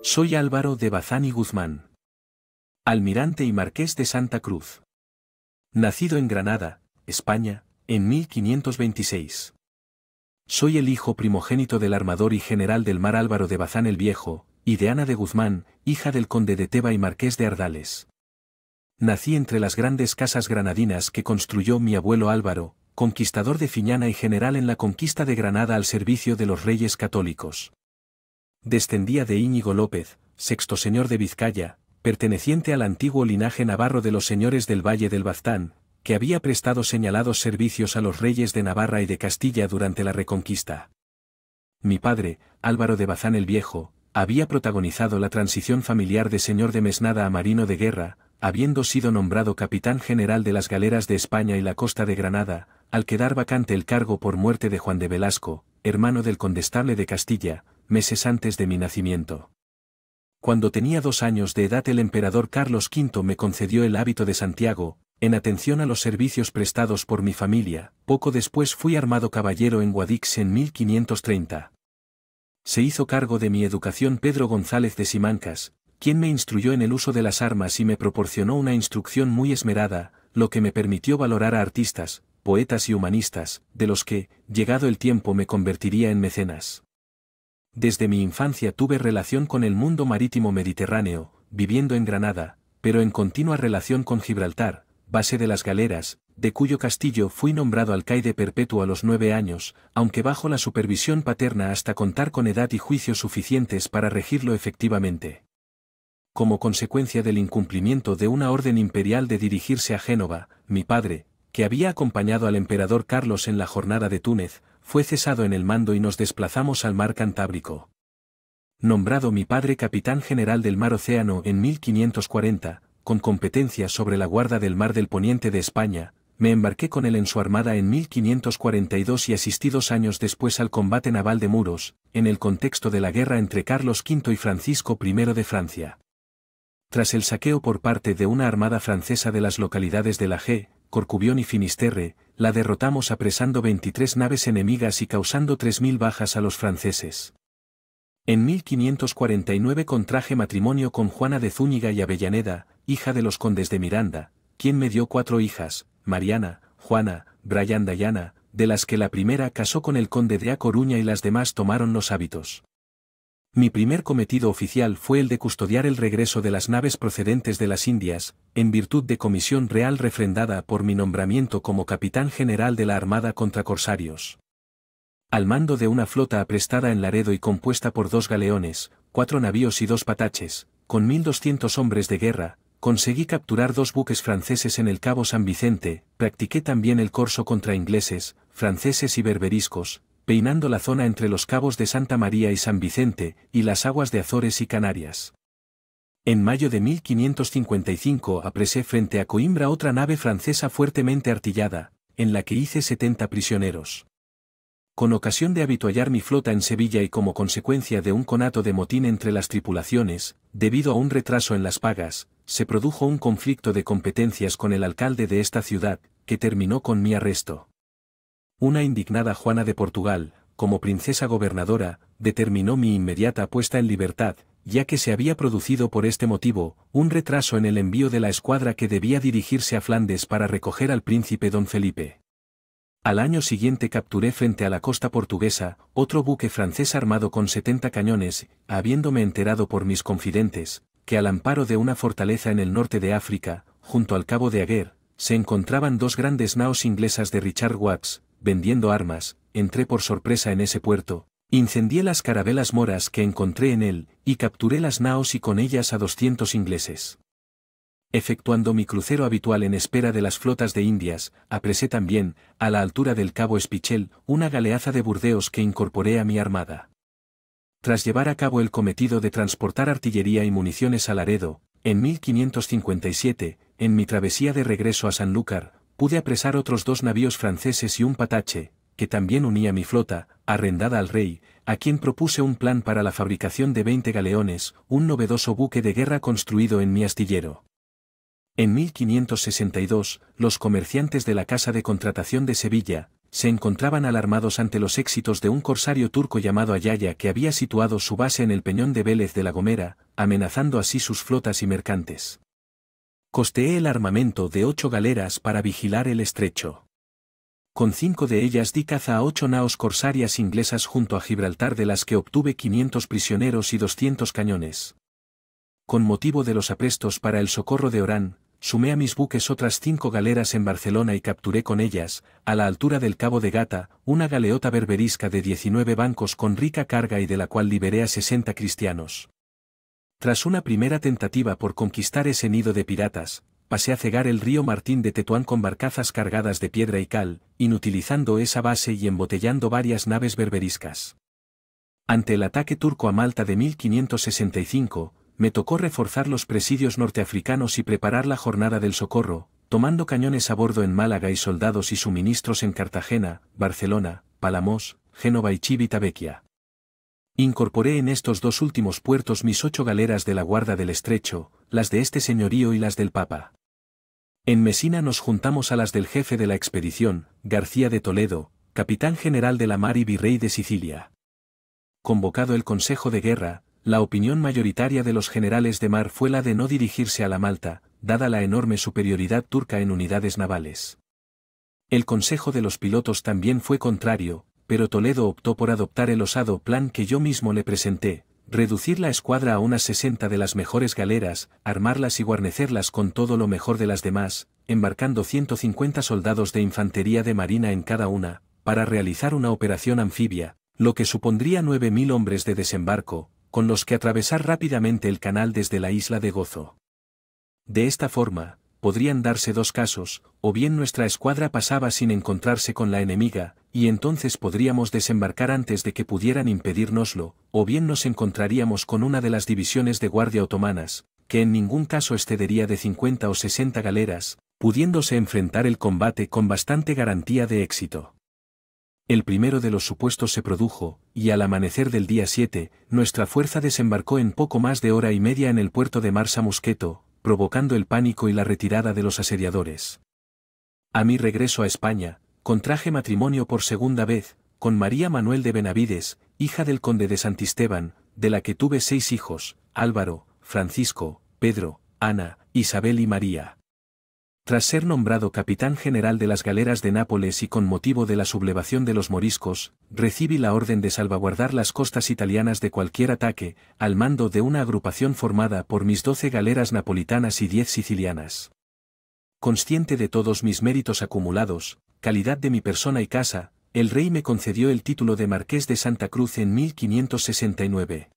Soy Álvaro de Bazán y Guzmán, almirante y marqués de Santa Cruz. Nacido en Granada, España, en 1526. Soy el hijo primogénito del armador y general del mar Álvaro de Bazán el Viejo, y de Ana de Guzmán, hija del conde de Teba y marqués de Ardales. Nací entre las grandes casas granadinas que construyó mi abuelo Álvaro, conquistador de Fiñana y general en la conquista de Granada al servicio de los reyes católicos. Descendía de Íñigo López, sexto señor de Vizcaya, perteneciente al antiguo linaje navarro de los señores del Valle del Baztán, que había prestado señalados servicios a los reyes de Navarra y de Castilla durante la Reconquista. Mi padre, Álvaro de Bazán el Viejo, había protagonizado la transición familiar de señor de mesnada a marino de guerra, habiendo sido nombrado capitán general de las galeras de España y la costa de Granada, al quedar vacante el cargo por muerte de Juan de Velasco, hermano del condestable de Castilla, meses antes de mi nacimiento. Cuando tenía 2 años de edad el emperador Carlos V me concedió el hábito de Santiago, en atención a los servicios prestados por mi familia. Poco después fui armado caballero en Guadix en 1530. Se hizo cargo de mi educación Pedro González de Simancas, quien me instruyó en el uso de las armas y me proporcionó una instrucción muy esmerada, lo que me permitió valorar a artistas, poetas y humanistas, de los que, llegado el tiempo, me convertiría en mecenas. Desde mi infancia tuve relación con el mundo marítimo mediterráneo, viviendo en Granada, pero en continua relación con Gibraltar, base de las galeras, de cuyo castillo fui nombrado alcaide perpetuo a los 9 años, aunque bajo la supervisión paterna hasta contar con edad y juicios suficientes para regirlo efectivamente. Como consecuencia del incumplimiento de una orden imperial de dirigirse a Génova, mi padre, que había acompañado al emperador Carlos en la jornada de Túnez, fue cesado en el mando y nos desplazamos al mar Cantábrico. Nombrado mi padre capitán general del mar Océano en 1540, con competencias sobre la guarda del mar del poniente de España, me embarqué con él en su armada en 1542 y asistí 2 años después al combate naval de Muros, en el contexto de la guerra entre Carlos V y Francisco I de Francia. Tras el saqueo por parte de una armada francesa de las localidades de La G, Corcubión y Finisterre, la derrotamos apresando 23 naves enemigas y causando 3000 bajas a los franceses. En 1549 contraje matrimonio con Juana de Zúñiga y Avellaneda, hija de los condes de Miranda, quien me dio 4 hijas, Mariana, Juana, Brayanda y Ana, de las que la primera casó con el conde de A Coruña y las demás tomaron los hábitos. Mi primer cometido oficial fue el de custodiar el regreso de las naves procedentes de las Indias, en virtud de comisión real refrendada por mi nombramiento como capitán general de la Armada contra corsarios. Al mando de una flota aprestada en Laredo y compuesta por 2 galeones, 4 navíos y 2 pataches, con 1200 hombres de guerra, conseguí capturar 2 buques franceses en el Cabo San Vicente, practiqué también el corso contra ingleses, franceses y berberiscos, peinando la zona entre los cabos de Santa María y San Vicente, y las aguas de Azores y Canarias. En mayo de 1555 apresé frente a Coimbra otra nave francesa fuertemente artillada, en la que hice 70 prisioneros. Con ocasión de habituallar mi flota en Sevilla y como consecuencia de un conato de motín entre las tripulaciones, debido a un retraso en las pagas, se produjo un conflicto de competencias con el alcalde de esta ciudad, que terminó con mi arresto. Una indignada Juana de Portugal, como princesa gobernadora, determinó mi inmediata puesta en libertad, ya que se había producido por este motivo, un retraso en el envío de la escuadra que debía dirigirse a Flandes para recoger al príncipe don Felipe. Al año siguiente capturé frente a la costa portuguesa, otro buque francés armado con 70 cañones, habiéndome enterado por mis confidentes, que al amparo de una fortaleza en el norte de África, junto al cabo de Aguer, se encontraban 2 grandes naos inglesas de Richard Watts, vendiendo armas. Entré por sorpresa en ese puerto, incendié las carabelas moras que encontré en él, y capturé las naos y con ellas a 200 ingleses. Efectuando mi crucero habitual en espera de las flotas de Indias, apresé también, a la altura del cabo Espichel, una galeaza de Burdeos que incorporé a mi armada. Tras llevar a cabo el cometido de transportar artillería y municiones a Laredo, en 1557, en mi travesía de regreso a Sanlúcar, pude apresar otros 2 navíos franceses y un patache, que también unía mi flota, arrendada al rey, a quien propuse un plan para la fabricación de 20 galeones, un novedoso buque de guerra construido en mi astillero. En 1562, los comerciantes de la Casa de Contratación de Sevilla, se encontraban alarmados ante los éxitos de un corsario turco llamado Ayaya que había situado su base en el peñón de Vélez de la Gomera, amenazando así sus flotas y mercantes. Costeé el armamento de 8 galeras para vigilar el estrecho. Con 5 de ellas di caza a 8 naos corsarias inglesas junto a Gibraltar, de las que obtuve 500 prisioneros y 200 cañones. Con motivo de los aprestos para el socorro de Orán, sumé a mis buques otras 5 galeras en Barcelona y capturé con ellas, a la altura del Cabo de Gata, una galeota berberisca de 19 bancos con rica carga y de la cual liberé a 60 cristianos. Tras una primera tentativa por conquistar ese nido de piratas, pasé a cegar el río Martín de Tetuán con barcazas cargadas de piedra y cal, inutilizando esa base y embotellando varias naves berberiscas. Ante el ataque turco a Malta de 1565, me tocó reforzar los presidios norteafricanos y preparar la jornada del socorro, tomando cañones a bordo en Málaga y soldados y suministros en Cartagena, Barcelona, Palamos, Génova y Civitavecchia. Incorporé en estos 2 últimos puertos mis 8 galeras de la Guarda del Estrecho, las de este señorío y las del Papa. En Mesina nos juntamos a las del jefe de la expedición, García de Toledo, capitán general de la mar y virrey de Sicilia. Convocado el Consejo de Guerra, la opinión mayoritaria de los generales de mar fue la de no dirigirse a la Malta, dada la enorme superioridad turca en unidades navales. El Consejo de los Pilotos también fue contrario, pero Toledo optó por adoptar el osado plan que yo mismo le presenté, reducir la escuadra a unas 60 de las mejores galeras, armarlas y guarnecerlas con todo lo mejor de las demás, embarcando 150 soldados de infantería de marina en cada una, para realizar una operación anfibia, lo que supondría 9.000 hombres de desembarco, con los que atravesar rápidamente el canal desde la isla de Gozo. De esta forma, podrían darse 2 casos, o bien nuestra escuadra pasaba sin encontrarse con la enemiga, y entonces podríamos desembarcar antes de que pudieran impedírnoslo, o bien nos encontraríamos con una de las divisiones de guardia otomanas, que en ningún caso excedería de 50 o 60 galeras, pudiéndose enfrentar el combate con bastante garantía de éxito. El primero de los supuestos se produjo, y al amanecer del día 7, nuestra fuerza desembarcó en poco más de hora y media en el puerto de Marsa Musqueto, provocando el pánico y la retirada de los asediadores. A mi regreso a España, contraje matrimonio por segunda vez, con María Manuel de Benavides, hija del conde de Santisteban, de la que tuve 6 hijos, Álvaro, Francisco, Pedro, Ana, Isabel y María. Tras ser nombrado capitán general de las galeras de Nápoles y con motivo de la sublevación de los moriscos, recibí la orden de salvaguardar las costas italianas de cualquier ataque, al mando de una agrupación formada por mis 12 galeras napolitanas y 10 sicilianas. Consciente de todos mis méritos acumulados, calidad de mi persona y casa, el rey me concedió el título de Marqués de Santa Cruz en 1569.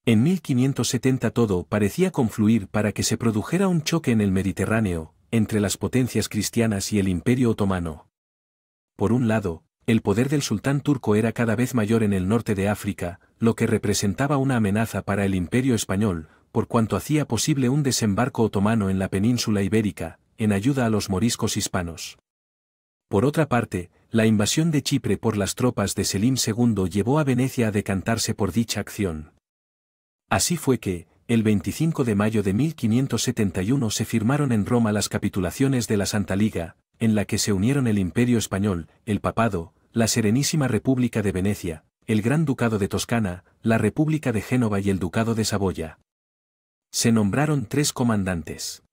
En 1570 todo parecía confluir para que se produjera un choque en el Mediterráneo, entre las potencias cristianas y el Imperio Otomano. Por un lado, el poder del sultán turco era cada vez mayor en el norte de África, lo que representaba una amenaza para el Imperio español, por cuanto hacía posible un desembarco otomano en la península ibérica, en ayuda a los moriscos hispanos. Por otra parte, la invasión de Chipre por las tropas de Selim II llevó a Venecia a decantarse por dicha acción. Así fue que, el 25 de mayo de 1571 se firmaron en Roma las capitulaciones de la Santa Liga, en la que se unieron el Imperio Español, el Papado, la Serenísima República de Venecia, el Gran Ducado de Toscana, la República de Génova y el Ducado de Saboya. Se nombraron 3 comandantes.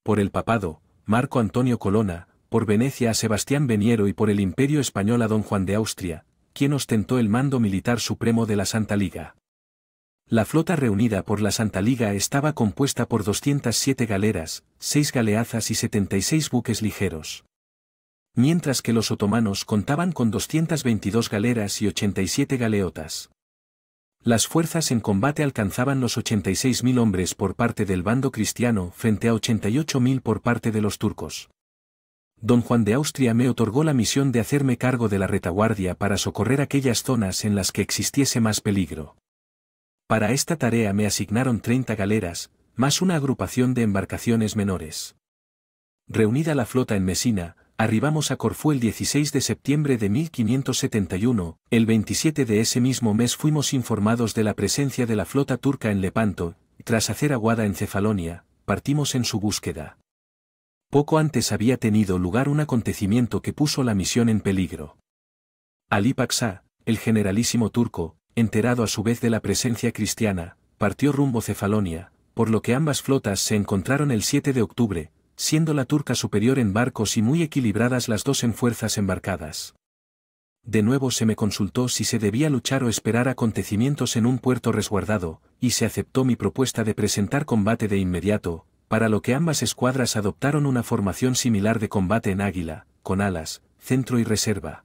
Por el Papado, Marco Antonio Colonna, por Venecia a Sebastián Veniero y por el Imperio Español a don Juan de Austria, quien ostentó el mando militar supremo de la Santa Liga. La flota reunida por la Santa Liga estaba compuesta por 207 galeras, 6 galeazas y 76 buques ligeros. Mientras que los otomanos contaban con 222 galeras y 87 galeotas. Las fuerzas en combate alcanzaban los 86.000 hombres por parte del bando cristiano frente a 88.000 por parte de los turcos. Don Juan de Austria me otorgó la misión de hacerme cargo de la retaguardia para socorrer aquellas zonas en las que existiese más peligro. Para esta tarea me asignaron 30 galeras, más una agrupación de embarcaciones menores. Reunida la flota en Mesina, arribamos a Corfú el 16 de septiembre de 1571, el 27 de ese mismo mes fuimos informados de la presencia de la flota turca en Lepanto, y tras hacer aguada en Cefalonia, partimos en su búsqueda. Poco antes había tenido lugar un acontecimiento que puso la misión en peligro. Ali Paşa, el generalísimo turco, enterado a su vez de la presencia cristiana, partió rumbo Cefalonia, por lo que ambas flotas se encontraron el 7 de octubre, siendo la turca superior en barcos y muy equilibradas las dos en fuerzas embarcadas. De nuevo se me consultó si se debía luchar o esperar acontecimientos en un puerto resguardado, y se aceptó mi propuesta de presentar combate de inmediato, para lo que ambas escuadras adoptaron una formación similar de combate en águila, con alas, centro y reserva.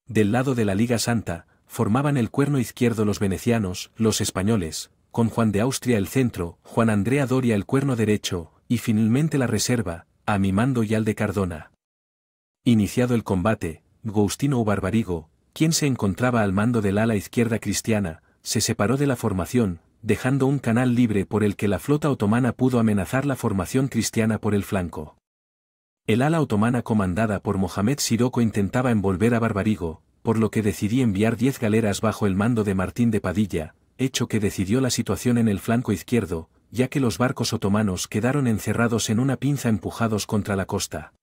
Del lado de la Liga Santa, formaban el cuerno izquierdo los venecianos, los españoles, con Juan de Austria el centro, Juan Andrea Doria el cuerno derecho, y finalmente la reserva, a mi mando y al de Cardona. Iniciado el combate, Agostino Barbarigo, quien se encontraba al mando del ala izquierda cristiana, se separó de la formación, dejando un canal libre por el que la flota otomana pudo amenazar la formación cristiana por el flanco. El ala otomana comandada por Mohamed Sirocco intentaba envolver a Barbarigo, por lo que decidí enviar 10 galeras bajo el mando de Martín de Padilla, hecho que decidió la situación en el flanco izquierdo, ya que los barcos otomanos quedaron encerrados en una pinza empujados contra la costa.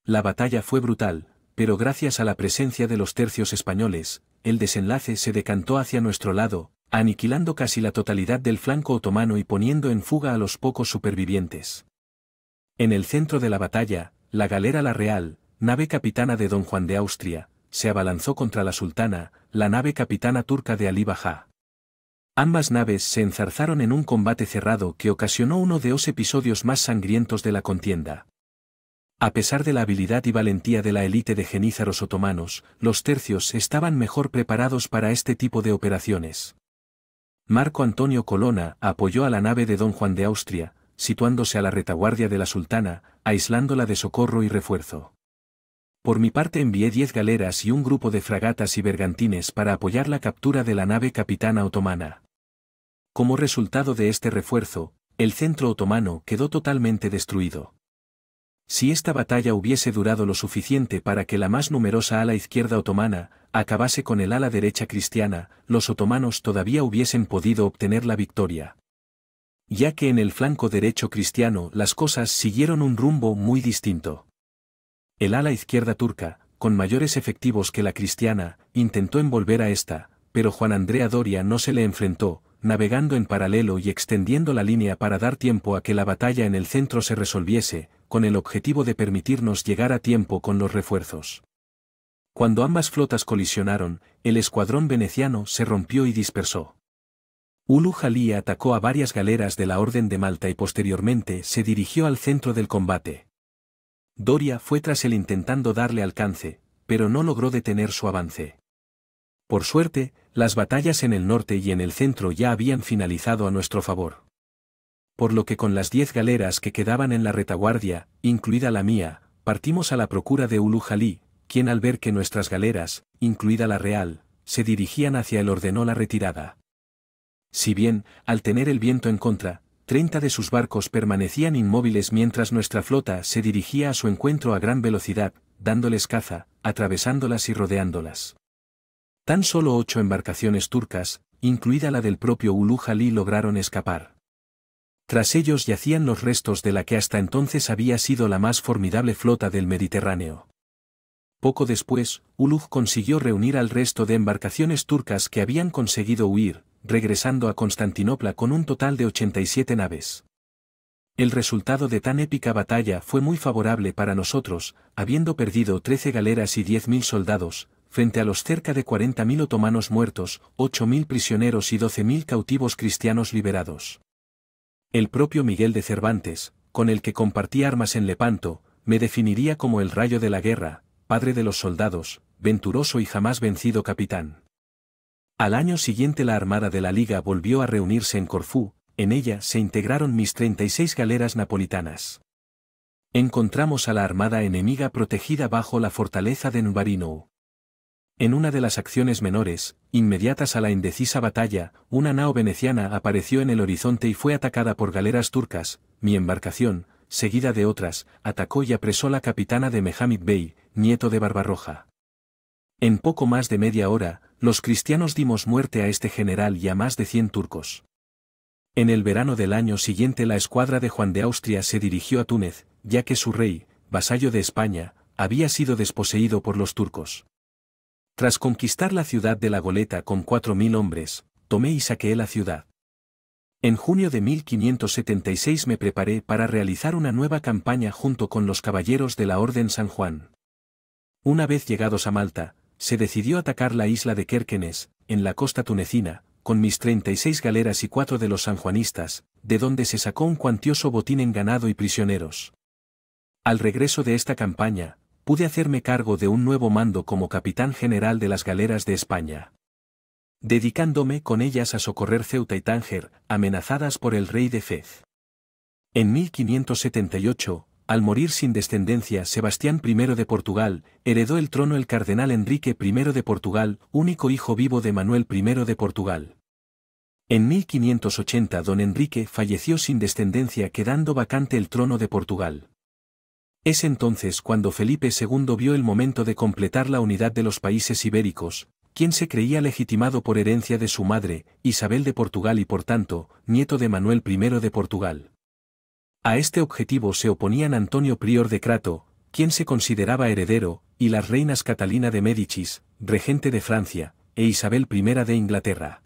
La batalla fue brutal, pero gracias a la presencia de los tercios españoles, el desenlace se decantó hacia nuestro lado, aniquilando casi la totalidad del flanco otomano y poniendo en fuga a los pocos supervivientes. En el centro de la batalla, la galera La Real, nave capitana de Don Juan de Austria, se abalanzó contra la sultana, la nave capitana turca de Ali Paşa. Ambas naves se enzarzaron en un combate cerrado que ocasionó uno de los episodios más sangrientos de la contienda. A pesar de la habilidad y valentía de la élite de jenízaros otomanos, los tercios estaban mejor preparados para este tipo de operaciones. Marco Antonio Colonna apoyó a la nave de Don Juan de Austria, situándose a la retaguardia de la sultana, aislándola de socorro y refuerzo. Por mi parte envié 10 galeras y un grupo de fragatas y bergantines para apoyar la captura de la nave capitana otomana. Como resultado de este refuerzo, el centro otomano quedó totalmente destruido. Si esta batalla hubiese durado lo suficiente para que la más numerosa ala izquierda otomana acabase con el ala derecha cristiana, los otomanos todavía hubiesen podido obtener la victoria. Ya que en el flanco derecho cristiano las cosas siguieron un rumbo muy distinto. El ala izquierda turca, con mayores efectivos que la cristiana, intentó envolver a esta, pero Juan Andrea Doria no se le enfrentó, navegando en paralelo y extendiendo la línea para dar tiempo a que la batalla en el centro se resolviese, con el objetivo de permitirnos llegar a tiempo con los refuerzos. Cuando ambas flotas colisionaron, el escuadrón veneciano se rompió y dispersó. Ulu Jalí atacó a varias galeras de la Orden de Malta y posteriormente se dirigió al centro del combate. Doria fue tras él intentando darle alcance, pero no logró detener su avance. Por suerte, las batallas en el norte y en el centro ya habían finalizado a nuestro favor. Por lo que con las 10 galeras que quedaban en la retaguardia, incluida la mía, partimos a la procura de Ulu Jalí, quien al ver que nuestras galeras, incluida la Real, se dirigían hacia él ordenó la retirada. Si bien, al tener el viento en contra, 30 de sus barcos permanecían inmóviles mientras nuestra flota se dirigía a su encuentro a gran velocidad, dándoles caza, atravesándolas y rodeándolas. Tan solo 8 embarcaciones turcas, incluida la del propio Ulu Jalí, lograron escapar. Tras ellos yacían los restos de la que hasta entonces había sido la más formidable flota del Mediterráneo. Poco después, Uluj consiguió reunir al resto de embarcaciones turcas que habían conseguido huir, regresando a Constantinopla con un total de 87 naves. El resultado de tan épica batalla fue muy favorable para nosotros, habiendo perdido 13 galeras y 10.000 soldados, frente a los cerca de 40.000 otomanos muertos, 8.000 prisioneros y 12.000 cautivos cristianos liberados. El propio Miguel de Cervantes, con el que compartí armas en Lepanto, me definiría como el rayo de la guerra, padre de los soldados, venturoso y jamás vencido capitán. Al año siguiente la Armada de la Liga volvió a reunirse en Corfú, en ella se integraron mis 36 galeras napolitanas. Encontramos a la armada enemiga protegida bajo la fortaleza de Nvarino. En una de las acciones menores, inmediatas a la indecisa batalla, una nao veneciana apareció en el horizonte y fue atacada por galeras turcas. Mi embarcación, seguida de otras, atacó y apresó la capitana de Mehammed Bey, nieto de Barbarroja. En poco más de media hora, los cristianos dimos muerte a este general y a más de 100 turcos. En el verano del año siguiente la escuadra de Juan de Austria se dirigió a Túnez, ya que su rey, vasallo de España, había sido desposeído por los turcos. Tras conquistar la ciudad de La Goleta con 4.000 hombres, tomé y saqueé la ciudad. En junio de 1576 me preparé para realizar una nueva campaña junto con los caballeros de la Orden San Juan. Una vez llegados a Malta, se decidió atacar la isla de Querquenes, en la costa tunecina, con mis 36 galeras y 4 de los sanjuanistas, de donde se sacó un cuantioso botín en ganado y prisioneros. Al regreso de esta campaña, pude hacerme cargo de un nuevo mando como capitán general de las galeras de España, dedicándome con ellas a socorrer Ceuta y Tánger, amenazadas por el rey de Fez. En 1578, al morir sin descendencia Sebastián I de Portugal, heredó el trono el cardenal Enrique I de Portugal, único hijo vivo de Manuel I de Portugal. En 1580 don Enrique falleció sin descendencia quedando vacante el trono de Portugal. Es entonces cuando Felipe II vio el momento de completar la unidad de los países ibéricos, quien se creía legitimado por herencia de su madre, Isabel de Portugal y por tanto, nieto de Manuel I de Portugal. A este objetivo se oponían Antonio Prior de Crato, quien se consideraba heredero, y las reinas Catalina de Médicis, regente de Francia, e Isabel I de Inglaterra.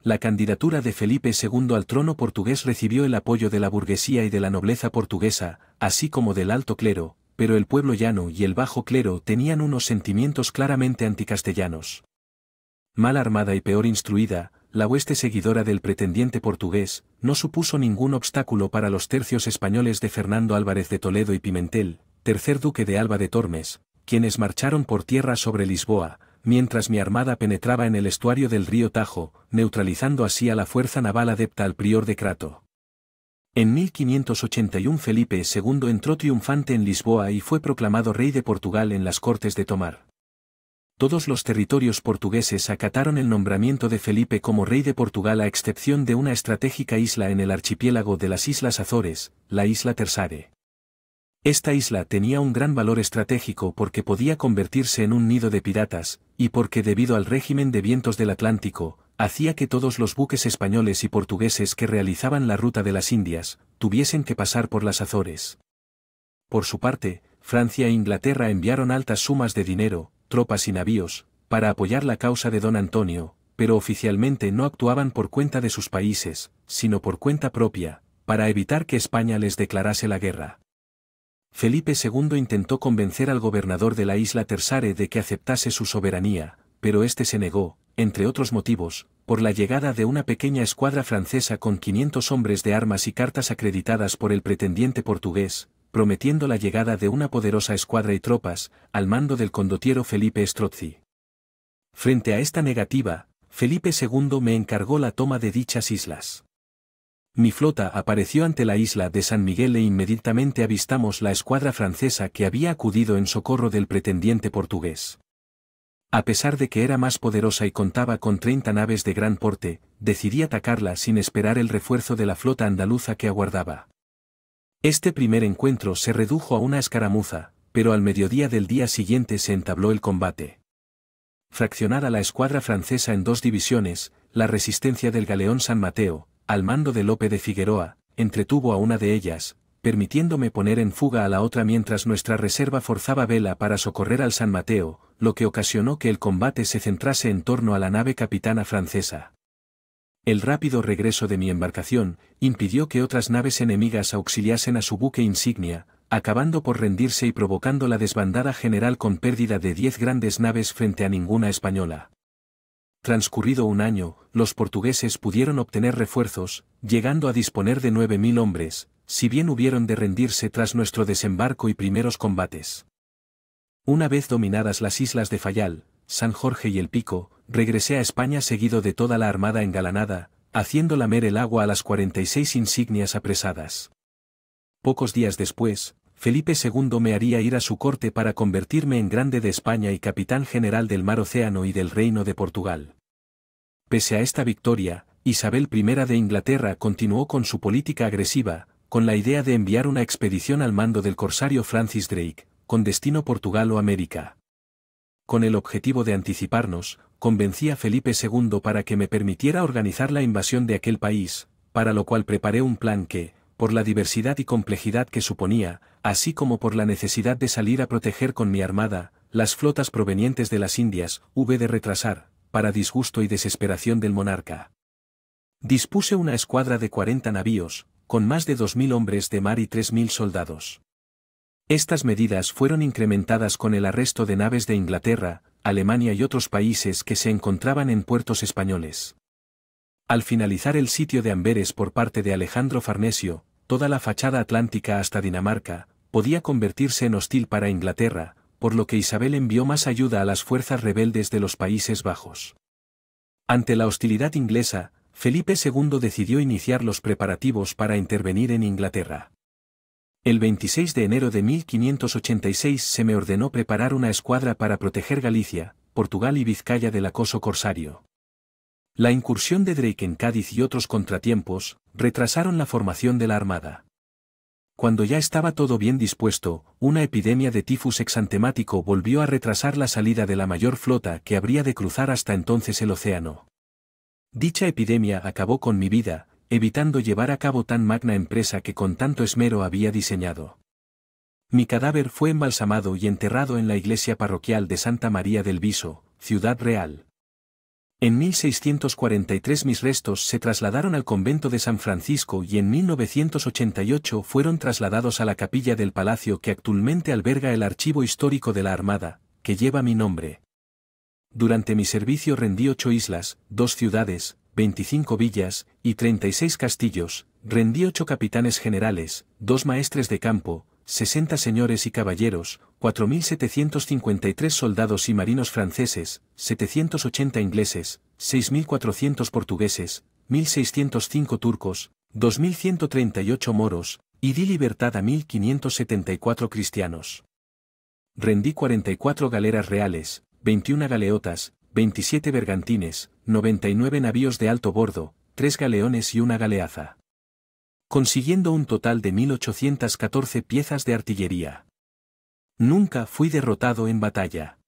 La candidatura de Felipe II al trono portugués recibió el apoyo de la burguesía y de la nobleza portuguesa, así como del alto clero, pero el pueblo llano y el bajo clero tenían unos sentimientos claramente anticastellanos. Mal armada y peor instruida, la hueste seguidora del pretendiente portugués, no supuso ningún obstáculo para los tercios españoles de Fernando Álvarez de Toledo y Pimentel, tercer duque de Alba de Tormes, quienes marcharon por tierra sobre Lisboa, mientras mi armada penetraba en el estuario del río Tajo, neutralizando así a la fuerza naval adepta al prior de Crato. En 1581 Felipe II entró triunfante en Lisboa y fue proclamado rey de Portugal en las Cortes de Tomar. Todos los territorios portugueses acataron el nombramiento de Felipe como rey de Portugal a excepción de una estratégica isla en el archipiélago de las Islas Azores, la isla Tersare. Esta isla tenía un gran valor estratégico porque podía convertirse en un nido de piratas, y porque debido al régimen de vientos del Atlántico, hacía que todos los buques españoles y portugueses que realizaban la ruta de las Indias, tuviesen que pasar por las Azores. Por su parte, Francia e Inglaterra enviaron altas sumas de dinero, tropas y navíos, para apoyar la causa de don Antonio, pero oficialmente no actuaban por cuenta de sus países, sino por cuenta propia, para evitar que España les declarase la guerra. Felipe II intentó convencer al gobernador de la isla Tersare de que aceptase su soberanía, pero este se negó, entre otros motivos, por la llegada de una pequeña escuadra francesa con 500 hombres de armas y cartas acreditadas por el pretendiente portugués, prometiendo la llegada de una poderosa escuadra y tropas, al mando del condottiero Felipe Strozzi. Frente a esta negativa, Felipe II me encargó la toma de dichas islas. Mi flota apareció ante la isla de San Miguel e inmediatamente avistamos la escuadra francesa que había acudido en socorro del pretendiente portugués. A pesar de que era más poderosa y contaba con 30 naves de gran porte, decidí atacarla sin esperar el refuerzo de la flota andaluza que aguardaba. Este primer encuentro se redujo a una escaramuza, pero al mediodía del día siguiente se entabló el combate. Fraccionada la escuadra francesa en 2 divisiones, la resistencia del galeón San Mateo, al mando de Lope de Figueroa, entretuvo a una de ellas, permitiéndome poner en fuga a la otra mientras nuestra reserva forzaba vela para socorrer al San Mateo, lo que ocasionó que el combate se centrase en torno a la nave capitana francesa. El rápido regreso de mi embarcación impidió que otras naves enemigas auxiliasen a su buque insignia, acabando por rendirse y provocando la desbandada general con pérdida de 10 grandes naves frente a ninguna española. Transcurrido un año, los portugueses pudieron obtener refuerzos, llegando a disponer de 9.000 hombres, si bien hubieron de rendirse tras nuestro desembarco y primeros combates. Una vez dominadas las islas de Fayal, San Jorge y El Pico, regresé a España seguido de toda la armada engalanada, haciendo lamer el agua a las 46 insignias apresadas. Pocos días después, Felipe II me haría ir a su corte para convertirme en grande de España y capitán general del Mar Océano y del Reino de Portugal. Pese a esta victoria, Isabel I de Inglaterra continuó con su política agresiva, con la idea de enviar una expedición al mando del corsario Francis Drake, con destino Portugal o América. Con el objetivo de anticiparnos, convencí a Felipe II para que me permitiera organizar la invasión de aquel país, para lo cual preparé un plan que, por la diversidad y complejidad que suponía, así como por la necesidad de salir a proteger con mi armada, las flotas provenientes de las Indias, hube de retrasar, para disgusto y desesperación del monarca. Dispuse una escuadra de 40 navíos, con más de 2000 hombres de mar y 3000 soldados. Estas medidas fueron incrementadas con el arresto de naves de Inglaterra, Alemania y otros países que se encontraban en puertos españoles. Al finalizar el sitio de Amberes por parte de Alejandro Farnesio, toda la fachada atlántica hasta Dinamarca, podía convertirse en hostil para Inglaterra, por lo que Isabel envió más ayuda a las fuerzas rebeldes de los Países Bajos. Ante la hostilidad inglesa, Felipe II decidió iniciar los preparativos para intervenir en Inglaterra. El 26 de enero de 1586 se me ordenó preparar una escuadra para proteger Galicia, Portugal y Vizcaya del acoso corsario. La incursión de Drake en Cádiz y otros contratiempos, retrasaron la formación de la armada. Cuando ya estaba todo bien dispuesto, una epidemia de tifus exantemático volvió a retrasar la salida de la mayor flota que habría de cruzar hasta entonces el océano. Dicha epidemia acabó con mi vida, evitando llevar a cabo tan magna empresa que con tanto esmero había diseñado. Mi cadáver fue embalsamado y enterrado en la iglesia parroquial de Santa María del Viso, Ciudad Real. En 1643 mis restos se trasladaron al convento de San Francisco y en 1988 fueron trasladados a la capilla del palacio que actualmente alberga el archivo histórico de la Armada, que lleva mi nombre. Durante mi servicio rendí 8 islas, 2 ciudades, 25 villas, y 36 castillos, rendí 8 capitanes generales, 2 maestres de campo, 60 señores y caballeros, 4.753 soldados y marinos franceses, 780 ingleses, 6.400 portugueses, 1.605 turcos, 2.138 moros, y di libertad a 1.574 cristianos. Rendí 44 galeras reales, 21 galeotas, 27 bergantines, 99 navíos de alto bordo, 3 galeones y una galeaza, consiguiendo un total de 1.814 piezas de artillería. Nunca fui derrotado en batalla.